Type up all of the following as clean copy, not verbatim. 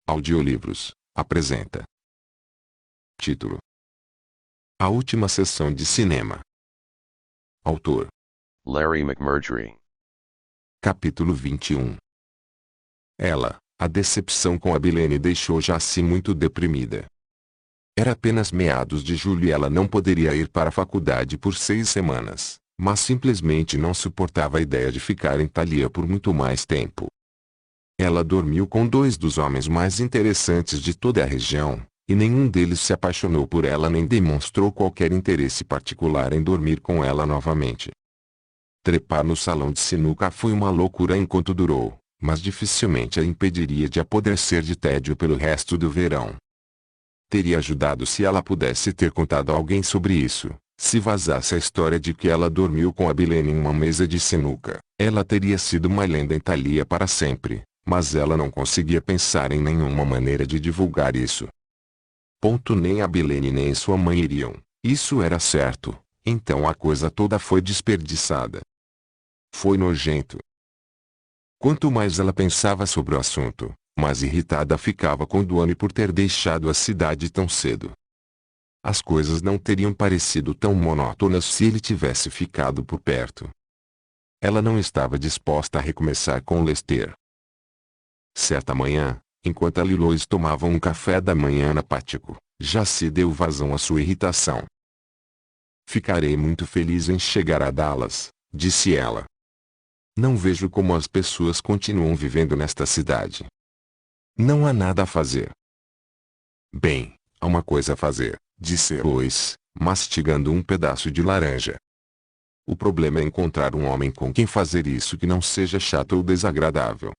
Audiolivros apresenta. Título: A Última Sessão de Cinema. Autor: Larry McMurtry. Capítulo 21. Ela, a decepção com a Bilene deixou Jacy muito deprimida. Era apenas meados de julho e ela não poderia ir para a faculdade por 6 semanas, mas simplesmente não suportava a ideia de ficar em Thalia por muito mais tempo. Ela dormiu com 2 dos homens mais interessantes de toda a região, e nenhum deles se apaixonou por ela nem demonstrou qualquer interesse particular em dormir com ela novamente. Trepar no salão de sinuca foi uma loucura enquanto durou, mas dificilmente a impediria de apodrecer de tédio pelo resto do verão. Teria ajudado se ela pudesse ter contado a alguém sobre isso. Se vazasse a história de que ela dormiu com a Bilene em uma mesa de sinuca, ela teria sido uma lenda em Thalia para sempre, mas ela não conseguia pensar em nenhuma maneira de divulgar isso. Nem a Bilene nem sua mãe iriam, isso era certo, então a coisa toda foi desperdiçada. Foi nojento. Quanto mais ela pensava sobre o assunto, mais irritada ficava com Duane por ter deixado a cidade tão cedo. As coisas não teriam parecido tão monótonas se ele tivesse ficado por perto. Ela não estava disposta a recomeçar com Lester. Certa manhã, enquanto ela e Lois tomavam um café da manhã na pátio, Jacy deu vazão à sua irritação. Ficarei muito feliz em chegar a Dallas, disse ela. Não vejo como as pessoas continuam vivendo nesta cidade. Não há nada a fazer. Bem, há uma coisa a fazer, disse Lois, mastigando um pedaço de laranja. O problema é encontrar um homem com quem fazer isso que não seja chato ou desagradável.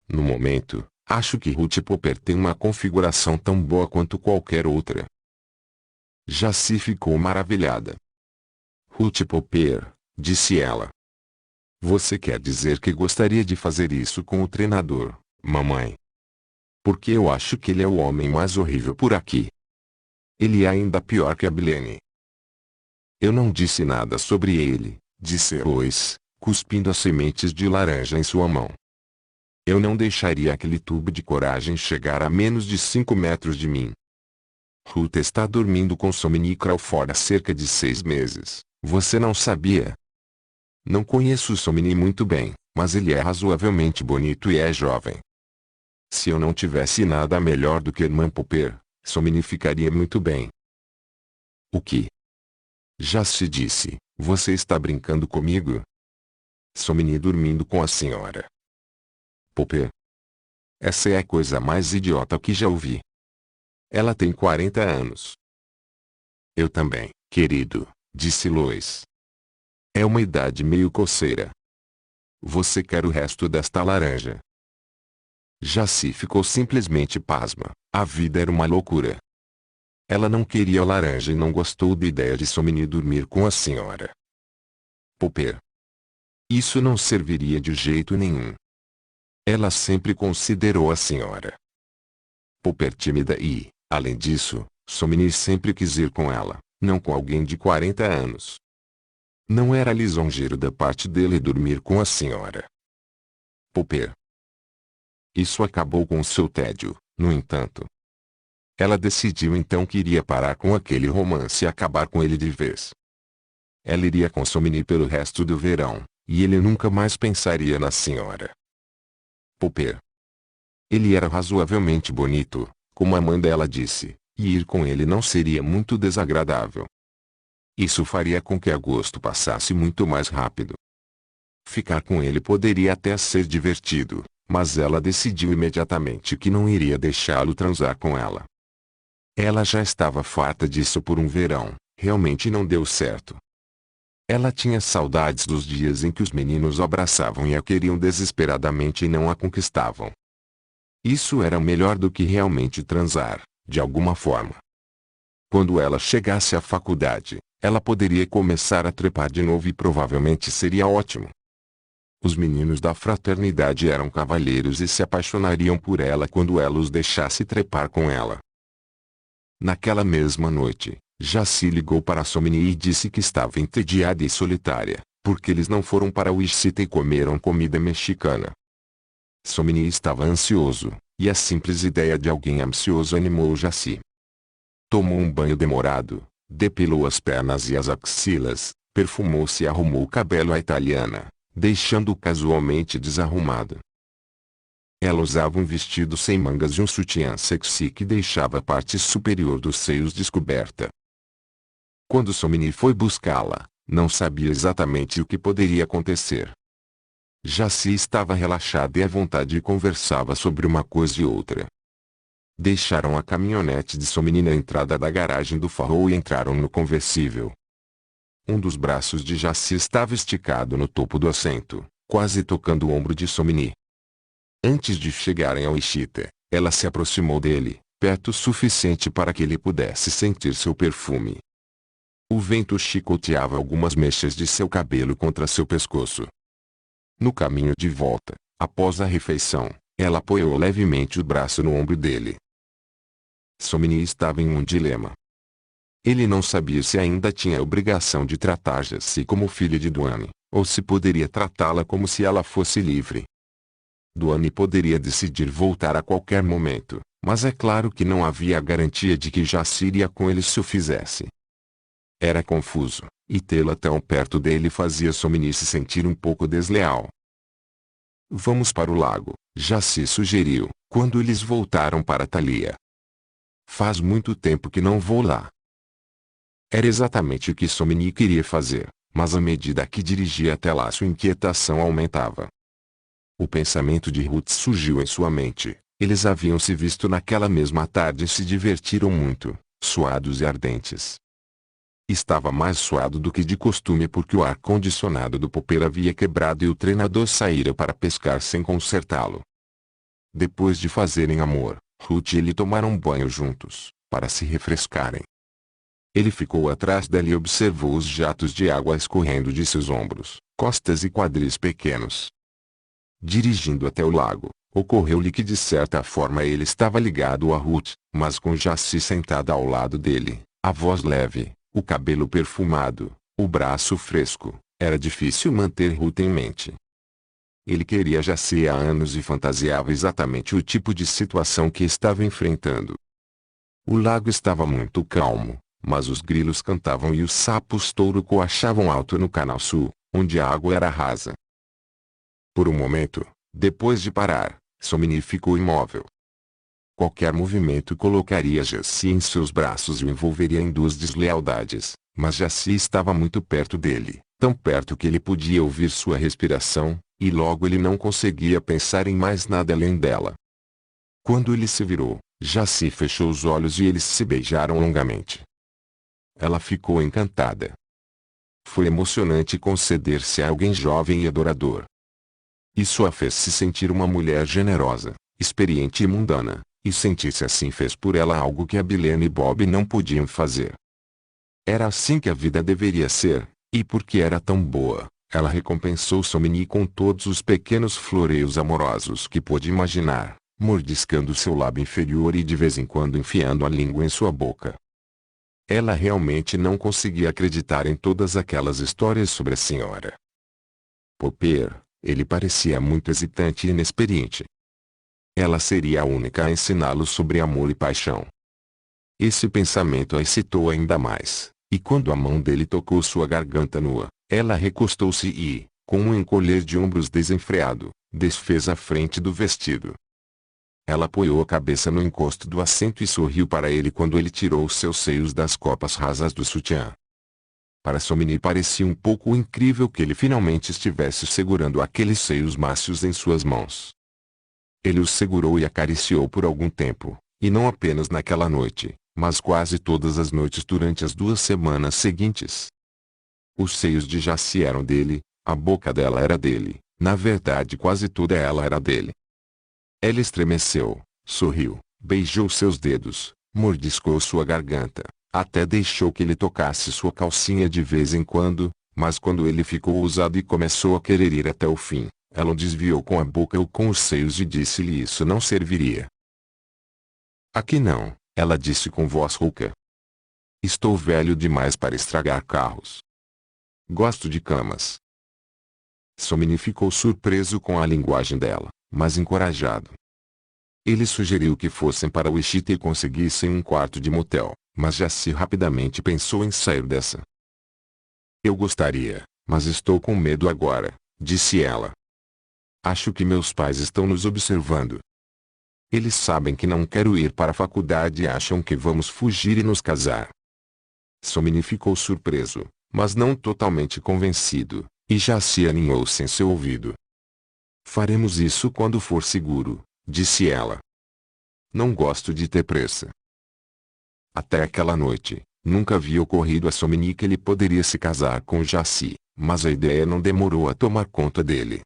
No momento, acho que Ruth Popper tem uma configuração tão boa quanto qualquer outra. Jacy ficou maravilhada. Ruth Popper, disse ela. Você quer dizer que gostaria de fazer isso com o treinador, mamãe? Porque eu acho que ele é o homem mais horrível por aqui. Ele é ainda pior que a Bilene. Eu não disse nada sobre ele, disse Lois, cuspindo as sementes de laranja em sua mão. Eu não deixaria aquele tubo de coragem chegar a menos de 5 metros de mim. Ruth está dormindo com Somni Crawford há cerca de 6 meses, você não sabia? Não conheço o Somni muito bem, mas ele é razoavelmente bonito e é jovem. Se eu não tivesse nada melhor do que irmã Popper, Somni ficaria muito bem. O que? Jacy disse, você está brincando comigo? Somni dormindo com a senhora Popper. Essa é a coisa mais idiota que já ouvi. Ela tem 40 anos. Eu também, querido, disse Lois. É uma idade meio coceira. Você quer o resto desta laranja? Jacy ficou simplesmente pasma, a vida era uma loucura. Ela não queria a laranja e não gostou da ideia de Somni dormir com a senhora Popper. Isso não serviria de jeito nenhum. Ela sempre considerou a senhora Popper tímida e, além disso, Somni sempre quis ir com ela, não com alguém de 40 anos. Não era lisonjeiro da parte dele dormir com a senhora Popper. Isso acabou com seu tédio, no entanto. Ela decidiu então que iria parar com aquele romance e acabar com ele de vez. Ela iria com Somni pelo resto do verão, e ele nunca mais pensaria na senhora Popper. Ele era razoavelmente bonito, como a mãe dela disse, e ir com ele não seria muito desagradável. Isso faria com que agosto passasse muito mais rápido. Ficar com ele poderia até ser divertido, mas ela decidiu imediatamente que não iria deixá-lo transar com ela. Ela já estava farta disso por um verão, realmente não deu certo. Ela tinha saudades dos dias em que os meninos a abraçavam e a queriam desesperadamente e não a conquistavam. Isso era melhor do que realmente transar, de alguma forma. Quando ela chegasse à faculdade, ela poderia começar a trepar de novo e provavelmente seria ótimo. Os meninos da fraternidade eram cavalheiros e se apaixonariam por ela quando ela os deixasse trepar com ela. Naquela mesma noite, Jacy ligou para Somni e disse que estava entediada e solitária, porque eles não foram para Wichita e comeram comida mexicana. Somni estava ansioso, e a simples ideia de alguém ambicioso animou Jaci. Tomou um banho demorado, depilou as pernas e as axilas, perfumou-se e arrumou o cabelo à italiana, deixando-o casualmente desarrumado. Ela usava um vestido sem mangas e um sutiã sexy que deixava a parte superior dos seios descoberta. Quando Somni foi buscá-la, não sabia exatamente o que poderia acontecer. Jaci estava relaxada e à vontade e conversava sobre uma coisa e outra. Deixaram a caminhonete de Somni na entrada da garagem do Farrow e entraram no conversível. Um dos braços de Jaci estava esticado no topo do assento, quase tocando o ombro de Somni. Antes de chegarem ao Ishita, ela se aproximou dele, perto o suficiente para que ele pudesse sentir seu perfume. O vento chicoteava algumas mechas de seu cabelo contra seu pescoço. No caminho de volta, após a refeição, ela apoiou levemente o braço no ombro dele. Somni estava em um dilema. Ele não sabia se ainda tinha a obrigação de tratar Jaci como filha de Duane, ou se poderia tratá-la como se ela fosse livre. Duane poderia decidir voltar a qualquer momento, mas é claro que não havia a garantia de que Jaci iria com ele se o fizesse. Era confuso, e tê-la tão perto dele fazia Somni se sentir um pouco desleal. Vamos para o lago, Jaci sugeriu, quando eles voltaram para Thalia. Faz muito tempo que não vou lá. Era exatamente o que Somni queria fazer, mas à medida que dirigia até lá sua inquietação aumentava. O pensamento de Ruth surgiu em sua mente. Eles haviam se visto naquela mesma tarde e se divertiram muito, suados e ardentes. Estava mais suado do que de costume porque o ar-condicionado do popper havia quebrado e o treinador saíra para pescar sem consertá-lo. Depois de fazerem amor, Ruth e ele tomaram banho juntos, para se refrescarem. Ele ficou atrás dela e observou os jatos de água escorrendo de seus ombros, costas e quadris pequenos. Dirigindo até o lago, ocorreu-lhe que de certa forma ele estava ligado a Ruth, mas com Jaci sentada ao lado dele, a voz leve, o cabelo perfumado, o braço fresco, era difícil manter Ruth em mente. Ele queria Jaci há anos e fantasiava exatamente o tipo de situação que estava enfrentando. O lago estava muito calmo, mas os grilos cantavam e os sapos touro coachavam alto no canal sul, onde a água era rasa. Por um momento, depois de parar, Somni ficou imóvel. Qualquer movimento colocaria Jaci em seus braços e o envolveria em duas deslealdades, mas Jaci estava muito perto dele, tão perto que ele podia ouvir sua respiração, e logo ele não conseguia pensar em mais nada além dela. Quando ele se virou, Jaci fechou os olhos e eles se beijaram longamente. Ela ficou encantada. Foi emocionante conceder-se a alguém jovem e adorador. Isso a fez se sentir uma mulher generosa, experiente e mundana, e sentir-se assim fez por ela algo que Abilene e Bob não podiam fazer. Era assim que a vida deveria ser, e porque era tão boa, ela recompensou Somni com todos os pequenos floreios amorosos que pôde imaginar, mordiscando seu lábio inferior e de vez em quando enfiando a língua em sua boca. Ela realmente não conseguia acreditar em todas aquelas histórias sobre a senhora Popper. Ele parecia muito hesitante e inexperiente. Ela seria a única a ensiná-lo sobre amor e paixão. Esse pensamento a excitou ainda mais, e quando a mão dele tocou sua garganta nua, ela recostou-se e, com um encolher de ombros desenfreado, desfez a frente do vestido. Ela apoiou a cabeça no encosto do assento e sorriu para ele quando ele tirou seus seios das copas rasas do sutiã. Para Somni parecia um pouco incrível que ele finalmente estivesse segurando aqueles seios mácios em suas mãos. Ele os segurou e acariciou por algum tempo, e não apenas naquela noite, mas quase todas as noites durante as 2 semanas seguintes. Os seios de Jaci eram dele, a boca dela era dele, na verdade quase toda ela era dele. Ela estremeceu, sorriu, beijou seus dedos, mordiscou sua garganta, até deixou que ele tocasse sua calcinha de vez em quando, mas quando ele ficou ousado e começou a querer ir até o fim, ela o desviou com a boca ou com os seios e disse-lhe isso não serviria. Aqui não, ela disse com voz rouca. Estou velho demais para estragar carros. Gosto de camas. Somni ficou surpreso com a linguagem dela, mas encorajado. Ele sugeriu que fossem para o Wichita e conseguissem um quarto de motel, mas Jaci rapidamente pensou em sair dessa. Eu gostaria, mas estou com medo agora, disse ela. Acho que meus pais estão nos observando. Eles sabem que não quero ir para a faculdade e acham que vamos fugir e nos casar. Somini ficou surpreso, mas não totalmente convencido, e Jaci aninhou-se em seu ouvido. Faremos isso quando for seguro, disse ela. Não gosto de ter pressa. Até aquela noite, nunca havia ocorrido a Somini que ele poderia se casar com Jaci, mas a ideia não demorou a tomar conta dele.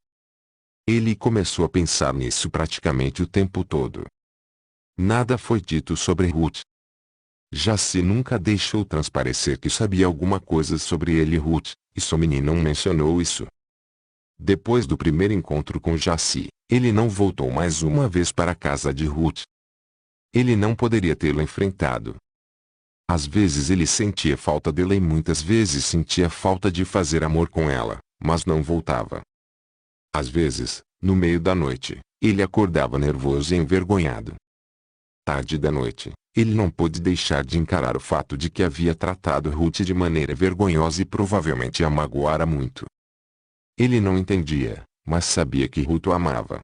Ele começou a pensar nisso praticamente o tempo todo. Nada foi dito sobre Ruth. Jaci nunca deixou transparecer que sabia alguma coisa sobre ele e Ruth, e Somini não mencionou isso. Depois do primeiro encontro com Jaci, ele não voltou mais uma vez para a casa de Ruth. Ele não poderia tê-lo enfrentado. Às vezes ele sentia falta dela e muitas vezes sentia falta de fazer amor com ela, mas não voltava. Às vezes, no meio da noite, ele acordava nervoso e envergonhado. Tarde da noite, ele não pôde deixar de encarar o fato de que havia tratado Ruth de maneira vergonhosa e provavelmente a magoara muito. Ele não entendia, mas sabia que Ruth o amava.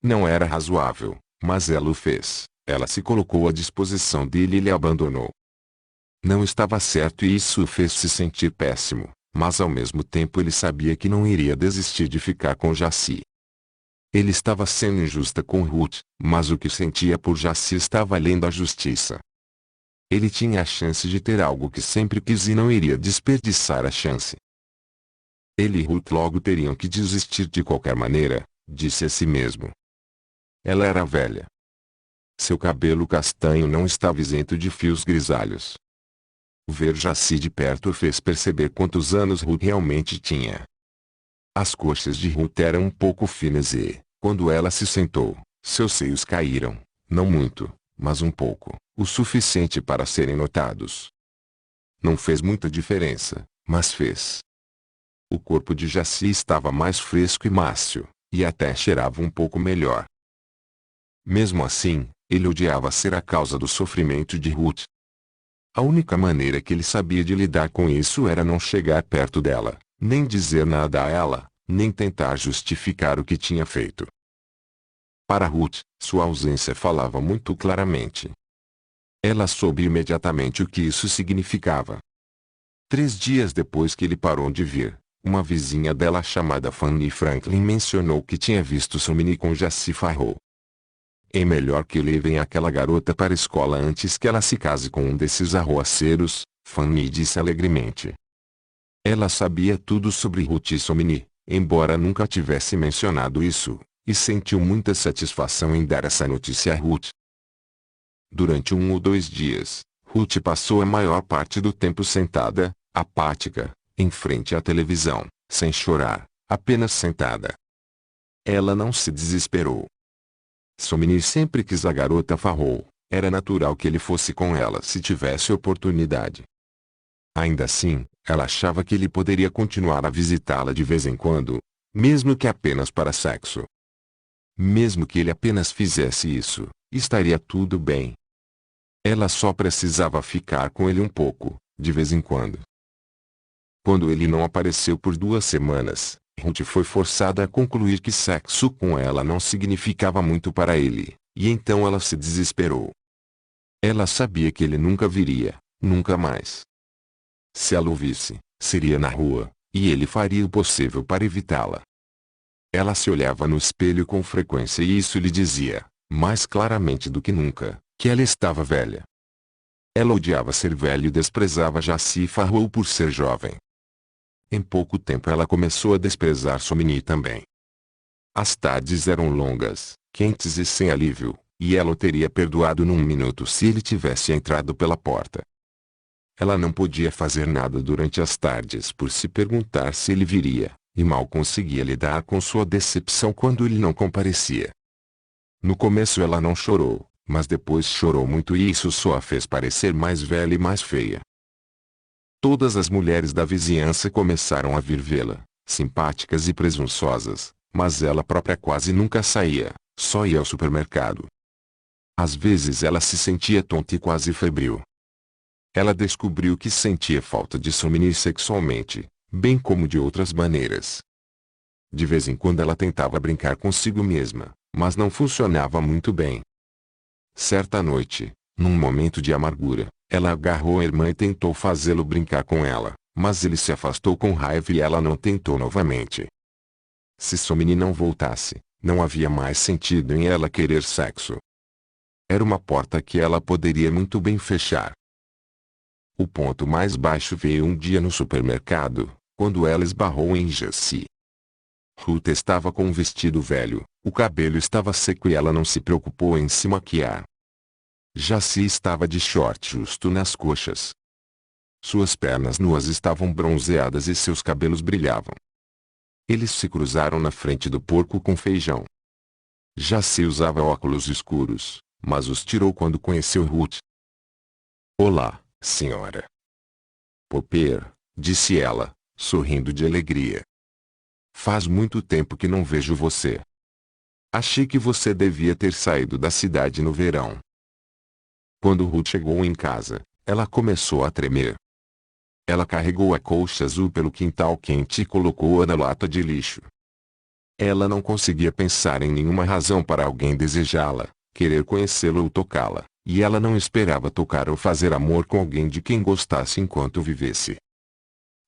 Não era razoável, mas ela o fez. Ela se colocou à disposição dele e ele abandonou. Não estava certo e isso o fez se sentir péssimo, mas ao mesmo tempo ele sabia que não iria desistir de ficar com Jaci. Ele estava sendo injusta com Ruth, mas o que sentia por Jaci estava além da justiça. Ele tinha a chance de ter algo que sempre quis e não iria desperdiçar a chance. Ele e Ruth logo teriam que desistir de qualquer maneira, disse a si mesmo. Ela era velha. Seu cabelo castanho não estava isento de fios grisalhos. Ver Jaci de perto o fez perceber quantos anos Ruth realmente tinha. As coxas de Ruth eram um pouco finas e, quando ela se sentou, seus seios caíram, não muito, mas um pouco, o suficiente para serem notados. Não fez muita diferença, mas fez. O corpo de Jaci estava mais fresco e mácio, e até cheirava um pouco melhor. Mesmo assim, ele odiava ser a causa do sofrimento de Ruth. A única maneira que ele sabia de lidar com isso era não chegar perto dela, nem dizer nada a ela, nem tentar justificar o que tinha feito. Para Ruth, sua ausência falava muito claramente. Ela soube imediatamente o que isso significava. 3 dias depois que ele parou de vir, uma vizinha dela chamada Fanny Franklin mencionou que tinha visto Somini com Jaci Farrow. É melhor que levem aquela garota para a escola antes que ela se case com um desses arroaceiros, Fanny disse alegremente. Ela sabia tudo sobre Ruth e Somini, embora nunca tivesse mencionado isso, e sentiu muita satisfação em dar essa notícia a Ruth. Durante 1 ou 2 dias, Ruth passou a maior parte do tempo sentada, apática, em frente à televisão, sem chorar, apenas sentada. Ela não se desesperou. Somini sempre quis a garota Farrow, era natural que ele fosse com ela se tivesse oportunidade. Ainda assim, ela achava que ele poderia continuar a visitá-la de vez em quando, mesmo que apenas para sexo. Mesmo que ele apenas fizesse isso, estaria tudo bem. Ela só precisava ficar com ele um pouco, de vez em quando. Quando ele não apareceu por 2 semanas, Ruth foi forçada a concluir que sexo com ela não significava muito para ele, e então ela se desesperou. Ela sabia que ele nunca viria, nunca mais. Se ela o visse, seria na rua, e ele faria o possível para evitá-la. Ela se olhava no espelho com frequência e isso lhe dizia, mais claramente do que nunca, que ela estava velha. Ela odiava ser velha e desprezava Jaci Farrow por ser jovem. Em pouco tempo ela começou a desprezar Somini também. As tardes eram longas, quentes e sem alívio, e ela o teria perdoado num minuto se ele tivesse entrado pela porta. Ela não podia fazer nada durante as tardes por se perguntar se ele viria, e mal conseguia lidar com sua decepção quando ele não comparecia. No começo ela não chorou, mas depois chorou muito e isso só a fez parecer mais velha e mais feia. Todas as mulheres da vizinhança começaram a vir vê-la, simpáticas e presunçosas, mas ela própria quase nunca saía, só ia ao supermercado. Às vezes ela se sentia tonta e quase febril. Ela descobriu que sentia falta de Somni sexualmente, bem como de outras maneiras. De vez em quando ela tentava brincar consigo mesma, mas não funcionava muito bem. Certa noite, num momento de amargura, ela agarrou a irmã e tentou fazê-lo brincar com ela, mas ele se afastou com raiva e ela não tentou novamente. Se Somni não voltasse, não havia mais sentido em ela querer sexo. Era uma porta que ela poderia muito bem fechar. O ponto mais baixo veio um dia no supermercado, quando ela esbarrou em Jessie. Ruth estava com um vestido velho, o cabelo estava seco e ela não se preocupou em se maquiar. Jessie estava de short justo nas coxas. Suas pernas nuas estavam bronzeadas e seus cabelos brilhavam. Eles se cruzaram na frente do porco com feijão. Jessie usava óculos escuros, mas os tirou quando conheceu Ruth. "Olá, senhora Popper", disse ela, sorrindo de alegria. "Faz muito tempo que não vejo você. Achei que você devia ter saído da cidade no verão." Quando Ruth chegou em casa, ela começou a tremer. Ela carregou a colcha azul pelo quintal quente e colocou-a na lata de lixo. Ela não conseguia pensar em nenhuma razão para alguém desejá-la, querer conhecê-la ou tocá-la, e ela não esperava tocar ou fazer amor com alguém de quem gostasse enquanto vivesse.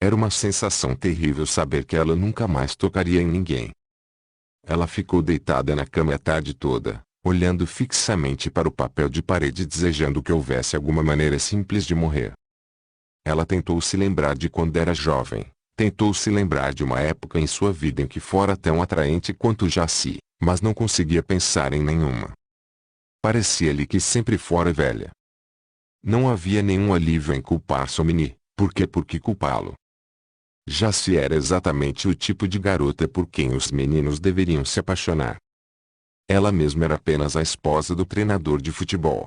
Era uma sensação terrível saber que ela nunca mais tocaria em ninguém. Ela ficou deitada na cama a tarde toda, olhando fixamente para o papel de parede desejando que houvesse alguma maneira simples de morrer. Ela tentou se lembrar de quando era jovem, tentou se lembrar de uma época em sua vida em que fora tão atraente quanto Jessie, mas não conseguia pensar em nenhuma. Parecia-lhe que sempre fora velha. Não havia nenhum alívio em culpar Somni, por que culpá-lo? Jessie era exatamente o tipo de garota por quem os meninos deveriam se apaixonar. Ela mesma era apenas a esposa do treinador de futebol.